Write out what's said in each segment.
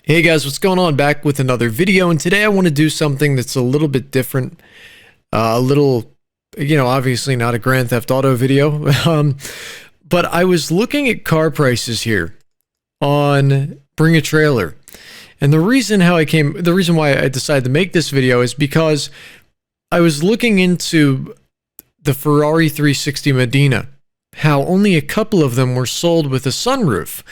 Hey guys, what's going on? Back with another video, and today I want to do something that's a little bit different. A little, obviously not a Grand Theft Auto video, but I was looking at car prices here on Bring a Trailer. And the reason why I decided to make this video is because I was looking into the Ferrari 360 Medina, how only a couple of them were sold with a sunroof.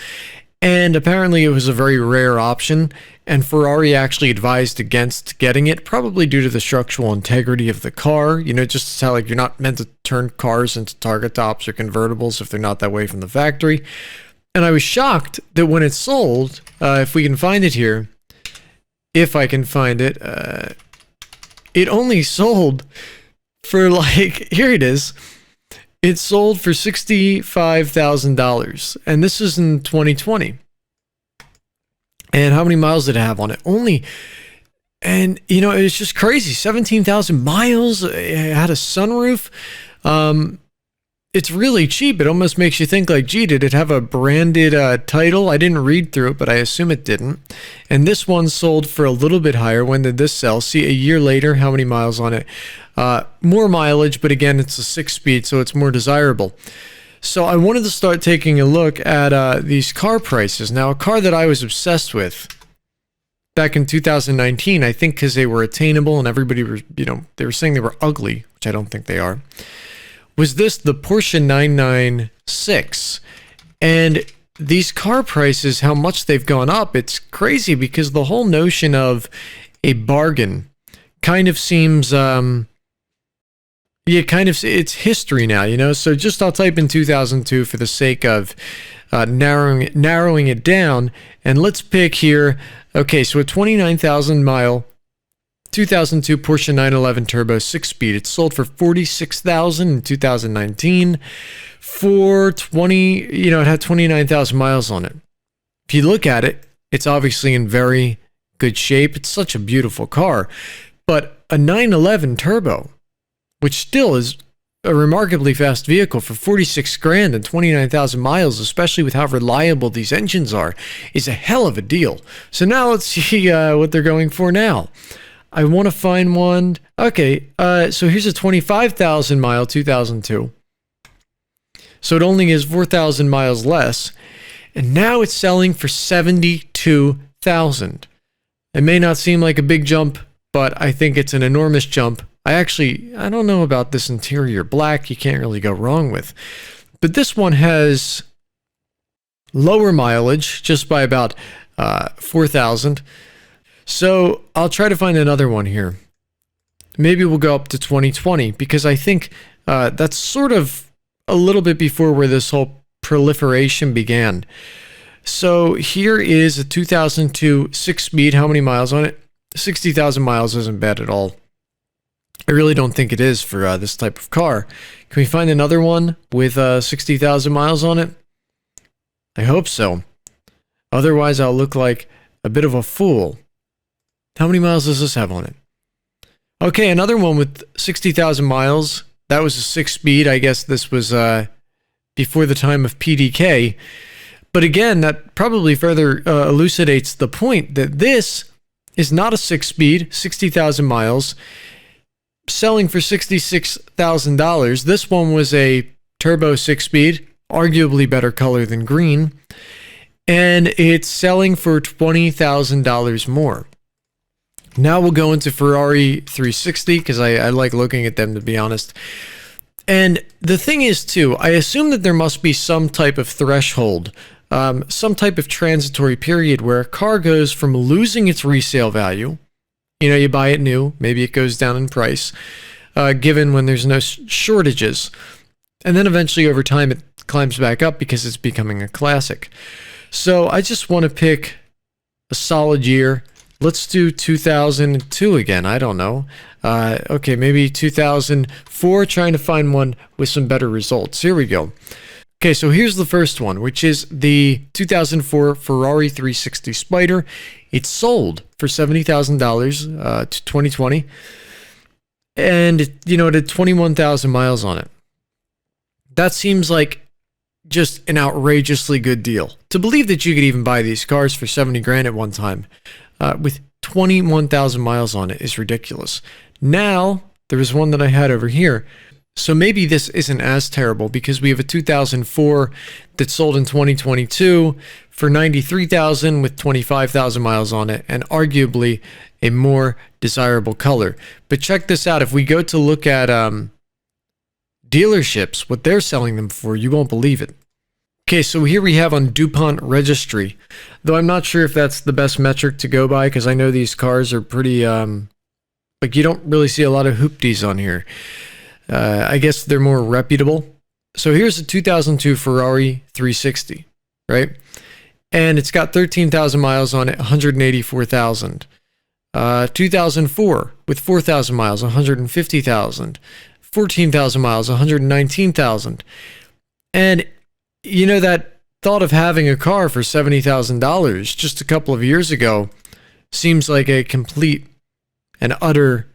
And apparently it was a very rare option, and Ferrari actually advised against getting it, probably due to the structural integrity of the car. Just how you're not meant to turn cars into target tops or convertibles if they're not that way from the factory. And I was shocked that when it sold, if we can find it here, if I can find it, it only sold for here it is. It sold for $65,000, and this is in 2020. And how many miles did it have on it? And it was just crazy. 17,000 miles. It had a sunroof. It's really cheap. It almost makes you think gee, did it have a branded title? I didn't read through it, but I assume it didn't. And this one sold for a little bit higher. When did this sell? See, a year later, how many miles on it? More mileage, but again, it's a 6-speed, so it's more desirable. So I wanted to start taking a look at these car prices. Now, a car that I was obsessed with back in 2019, I think because they were attainable and everybody were, they were saying they were ugly, which I don't think they are, was the Porsche 996. And these car prices, how much they've gone up, it's crazy because the whole notion of a bargain kind of seems, it's history now, So just I'll type in 2002 for the sake of narrowing it down. And let's pick here, okay, so a 29,000 mile 2002 Porsche 911 Turbo 6-speed. It sold for $46,000 in 2019 for it had 29,000 miles on it. If you look at it, it's obviously in very good shape. It's such a beautiful car. But a 911 Turbo, which still is a remarkably fast vehicle for 46 grand and 29,000 miles, especially with how reliable these engines are, is a hell of a deal. So now let's see what they're going for now. I want to find one. Okay, so here's a 25,000 mile 2002. So it only is 4,000 miles less. And now it's selling for 72,000. It may not seem like a big jump, but I think it's an enormous jump. I don't know about this interior black. You can't really go wrong with. But this one has lower mileage, just by about 4,000. So I'll try to find another one here. Maybe we'll go up to 2020 because I think that's sort of a little bit before where this whole proliferation began. So here is a 2002 6-speed. How many miles on it? 60,000 miles isn't bad at all. I really don't think it is for this type of car. Can we find another one with 60,000 miles on it? I hope so. Otherwise, I'll look like a bit of a fool. How many miles does this have on it? Okay, another one with 60,000 miles. That was a 6-speed. I guess this was before the time of PDK. But again, that probably further elucidates the point that this is not a 6-speed, 60,000 miles, selling for $66,000. This one was a turbo 6-speed, arguably better color than green, and it's selling for $20,000 more. Now we'll go into Ferrari 360 because I like looking at them, to be honest. And the thing is, too, I assume that there must be some type of threshold, some type of transitory period where a car goes from losing its resale value. You buy it new, maybe it goes down in price, given when there's no shortages. And then eventually over time it climbs back up because it's becoming a classic. So I just want to pick a solid year. Let's do 2002 again. I don't know. Okay, maybe 2004, trying to find one with some better results. Here we go. Okay, so here's the first one, which is the 2004 Ferrari 360 Spider. It sold for $70,000 to 2020, and it had 21,000 miles on it. That seems like just an outrageously good deal. To believe that you could even buy these cars for 70 grand at one time with 21,000 miles on it is ridiculous. Now, there was one that I had over here. So maybe this isn't as terrible because we have a 2004 that sold in 2022 for 93,000 with 25,000 miles on it, and arguably a more desirable color. But check this out. If we go to look at dealerships, what they're selling them for, you won't believe it. Okay, so here we have on DuPont Registry, though I'm not sure if that's the best metric to go by because I know these cars are pretty, like you don't really see a lot of hoopties on here. I guess they're more reputable. So here's a 2002 Ferrari 360, right? And it's got 13,000 miles on it, 184,000. 2004 with 4,000 miles, 150,000. 14,000 miles, 119,000. And you know, that thought of having a car for $70,000 just a couple of years ago seems like a complete and utter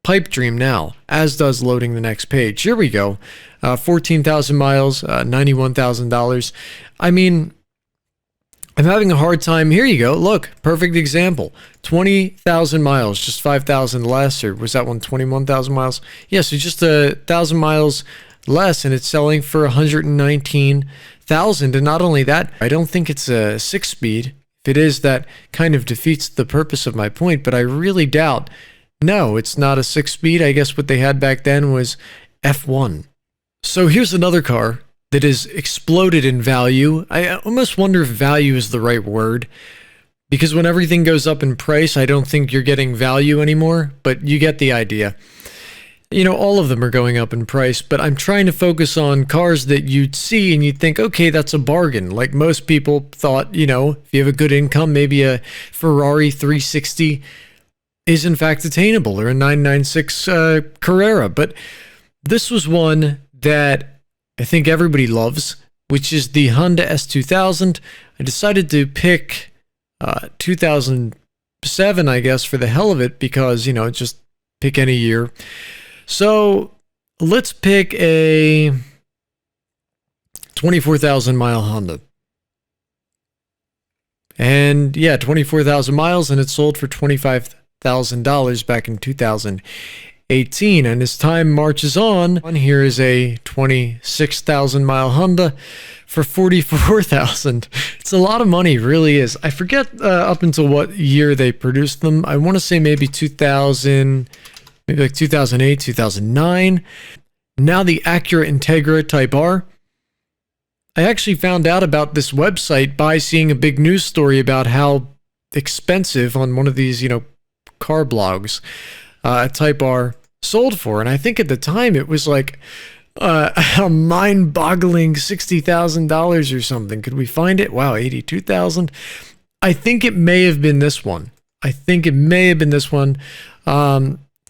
pipe dream now, as does loading the next page. Here we go. 14,000 miles, $91,000. I mean, I'm having a hard time. Here you go. Look, perfect example. 20,000 miles, just 5,000 less, or was that one 21,000 miles? Yeah, so just 1,000 miles less, and it's selling for 119,000. And not only that, I don't think it's a 6-speed. If it is, that kind of defeats the purpose of my point, but I really doubt. No, it's not a 6-speed. I guess what they had back then was F1. So here's another car that has exploded in value. I almost wonder if value is the right word, because when everything goes up in price, I don't think you're getting value anymore, but you get the idea. You know, all of them are going up in price, but I'm trying to focus on cars that you'd see and you'd think, okay, that's a bargain. Like most people thought, you know, if you have a good income, maybe a Ferrari 360 is in fact attainable, or a 996 Carrera. But this was one that I think everybody loves, which is the Honda S2000. I decided to pick 2007, I guess, for the hell of it, because, you know, just pick any year. So let's pick a 24,000 mile Honda. And yeah, 24,000 miles, and it sold for $25,000 back in 2018. And as time marches on, here is a 26,000 mile Honda for $44,000. It's a lot of money, really is. I forget up until what year they produced them. I want to say maybe 2000, maybe like 2008, 2009. Now the Acura Integra Type R. I actually found out about this website by seeing a big news story about how expensive on one of these, you know, car blogs, a Type R sold for. And I think at the time it was like a mind-boggling $60,000 or something. Could we find it? Wow, 82,000. I think it may have been this one.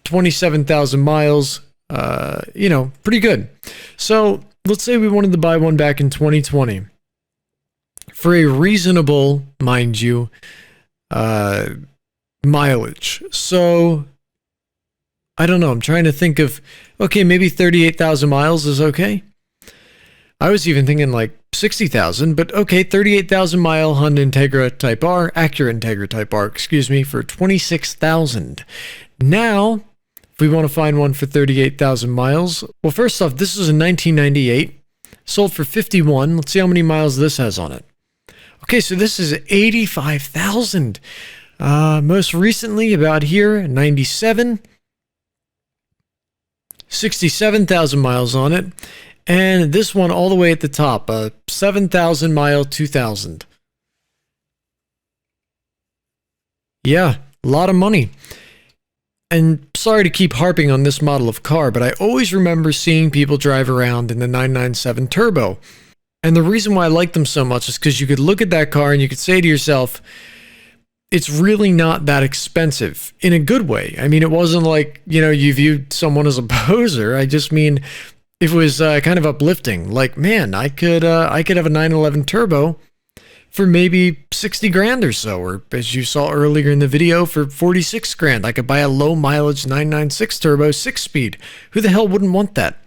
27,000 miles, you know, pretty good. So let's say we wanted to buy one back in 2020 for a reasonable, mind you, mileage. So I don't know. I'm trying to think of, okay, maybe 38,000 miles is okay. I was even thinking like 60,000, but okay, 38,000 mile Honda Integra Type R, Acura Integra Type R, excuse me, for 26,000. Now, if we want to find one for 38,000 miles, well, first off, this is a 1998, sold for 51. Let's see how many miles this has on it. Okay, so this is 85,000. Most recently, about here, 97, 67,000 miles on it. And this one all the way at the top, a 7,000 mile 2000. Yeah, a lot of money. And sorry to keep harping on this model of car, but I always remember seeing people drive around in the 997 Turbo. And the reason why I like them so much is because you could look at that car and you could say to yourself, it's really not that expensive in a good way. I mean, it wasn't like, you know, you viewed someone as a poser. I just mean, it was kind of uplifting. Like, man, I could have a 911 Turbo for maybe 60 grand or so, or as you saw earlier in the video, for 46 grand. I could buy a low mileage 996 Turbo 6-speed. Who the hell wouldn't want that?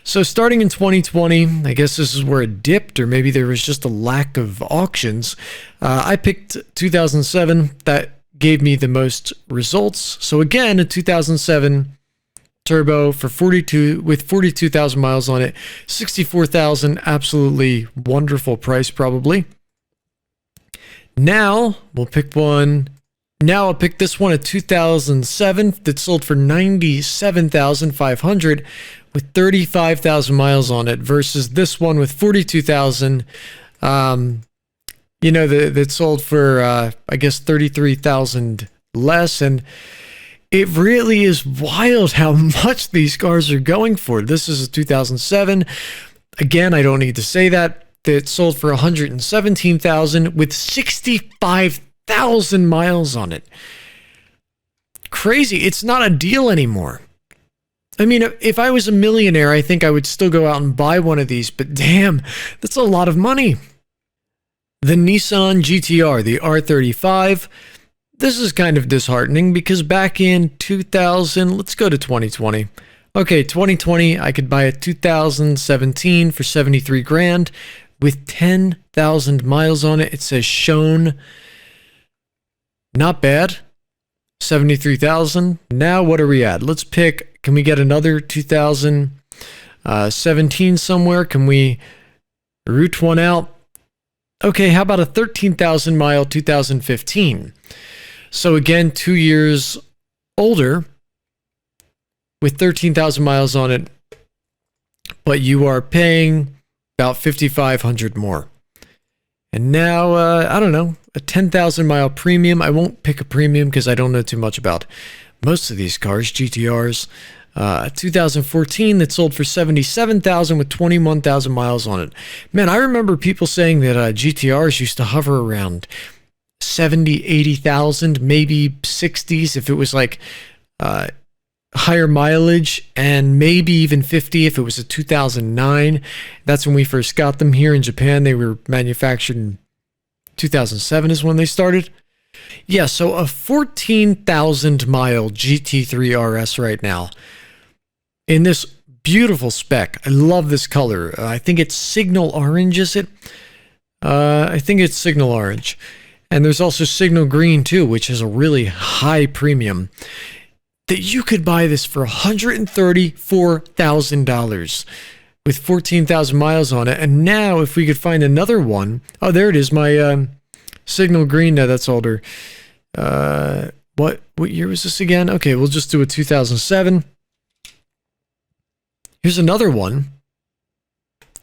So starting in 2020, I guess this is where it dipped, or maybe there was just a lack of auctions. I picked 2007. That gave me the most results. So again, a 2007 turbo for 42,000 miles on it, 64,000, absolutely wonderful price probably. Now we'll pick one. Now I'll pick this one, a 2007 that sold for 97,500 with 35,000 miles on it, versus this one with 42,000. That sold for I guess 33,000 less, and it really is wild how much these cars are going for. This is a 2007. Again, I don't need to say that. That sold for 117,000 with 65,000 miles on it. Crazy. It's not a deal anymore. I mean, if I was a millionaire, I think I would still go out and buy one of these, but damn, that's a lot of money. The Nissan GTR, the R35. This is kind of disheartening because back in 2000, let's go to 2020. Okay, 2020, I could buy a 2017 for 73 grand with 10,000 miles on it. It says shown. Not bad. 73,000. Now what are we at? Let's pick, can we get another 2017 somewhere? Can we root one out? Okay, how about a 13,000 mile 2015? So again, 2 years older with 13,000 miles on it, but you are paying about 5,500 more. And now, I don't know, a 10,000 mile premium. I won't pick a premium because I don't know too much about most of these cars, GTRs. 2014 that sold for 77,000 with 21,000 miles on it. Man, I remember people saying that GTRs used to hover around 70, 80,000, maybe 60s if it was like higher mileage, and maybe even 50 if it was a 2009. That's when we first got them here in Japan. They were manufactured in 2007 is when they started. Yeah, so a 14,000 mile GT3 RS right now in this beautiful spec. I love this color. I think it's signal orange, is it? I think it's signal orange. And there's also signal green too, which is a really high premium. That you could buy this for $134,000 with 14,000 miles on it. And now if we could find another one, oh, there it is, my signal green. No, that's older. What year was this again? Okay, we'll just do a 2007. Here's another one.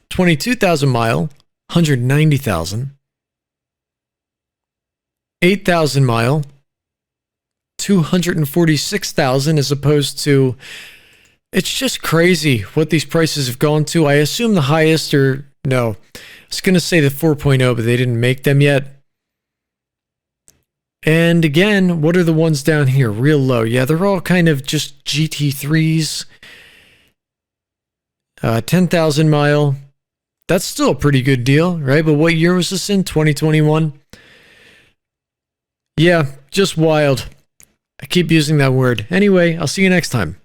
22,000 mile, 190,000. 8,000 mile, 246,000, as opposed to, it's just crazy what these prices have gone to. I assume the highest, or no, I was going to say the 4.0, but they didn't make them yet. And again, what are the ones down here? Real low. Yeah, they're all kind of just GT3s. 10,000 mile. That's still a pretty good deal, right? But what year was this in? 2021? Yeah, just wild. I keep using that word. Anyway, I'll see you next time.